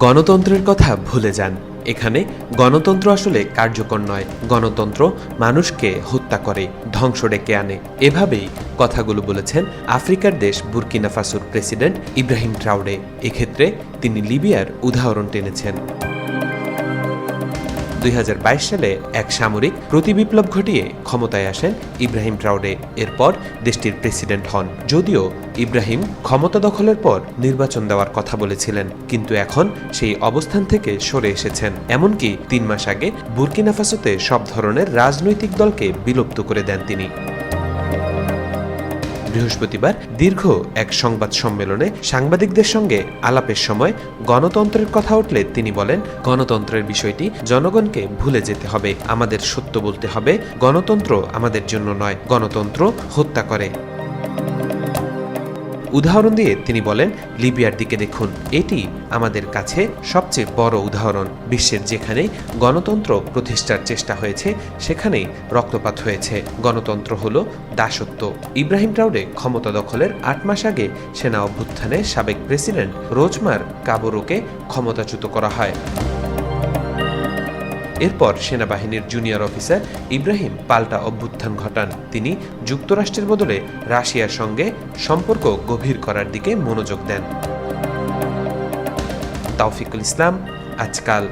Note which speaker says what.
Speaker 1: গণতন্ত্রের কথা ভুলে যান। এখানে গণতন্ত্র আসলে কার্যকর নয়, গণতন্ত্র মানুষকে হত্যা করে, ধ্বংস ডেকে আনে। এভাবেই কথাগুলো বলেছেন আফ্রিকার দেশ বুর্কিনা ফাসোর প্রেসিডেন্ট ইব্রাহিম ট্রাওরে। এক্ষেত্রে তিনি লিবিয়ার উদাহরণ টেনেছেন। ২০২২ সালে এক সামরিক প্রতিবিপ্লব ঘটিয়ে ক্ষমতায় আসেন ইব্রাহিম ট্রাওরে। এরপর দেশটির প্রেসিডেন্ট হন। যদিও ইব্রাহিম ক্ষমতা দখলের পর নির্বাচন দেওয়ার কথা বলেছিলেন, কিন্তু এখন সেই অবস্থান থেকে সরে এসেছেন। এমনকি ৩ মাস আগে বুর্কিনা ফাসোতে সব ধরনের রাজনৈতিক দলকে বিলুপ্ত করে দেন তিনি। বৃহস্পতিবার দীর্ঘ এক সংবাদ সম্মেলনে সাংবাদিকদের সঙ্গে আলাপের সময় গণতন্ত্রের কথা উঠলে তিনি বলেন, গণতন্ত্রের বিষয়টি জনগণকে ভুলে যেতে হবে। আমাদের সত্য বলতে হবে। গণতন্ত্র আমাদের জন্য নয়, গণতন্ত্র হত্যা করে। উদাহরণ দিয়ে তিনি বলেন, লিবিয়ার দিকে দেখুন, এটি আমাদের কাছে সবচেয়ে বড় উদাহরণ। বিশ্বের যেখানে গণতন্ত্র প্রতিষ্ঠার চেষ্টা হয়েছে সেখানেই রক্তপাত হয়েছে। গণতন্ত্র হলো দাসত্ব। ইব্রাহিম ট্রাওরে ক্ষমতা দখলের ৮ মাস আগে সেনা অভ্যুত্থানে সাবেক প্রেসিডেন্ট রোজমার কাবোরোকে ক্ষমতাচ্যুত করা হয়। এরপর সেনাবাহিনীর জুনিয়র অফিসার ইব্রাহিম পাল্টা অভ্যুত্থান ঘটান। তিনি যুক্তরাষ্ট্রের বদলে রাশিয়ার সঙ্গে সম্পর্ক গভীর করার দিকে মনোযোগ দেন। তাওফিকুল ইসলাম, আজকাল।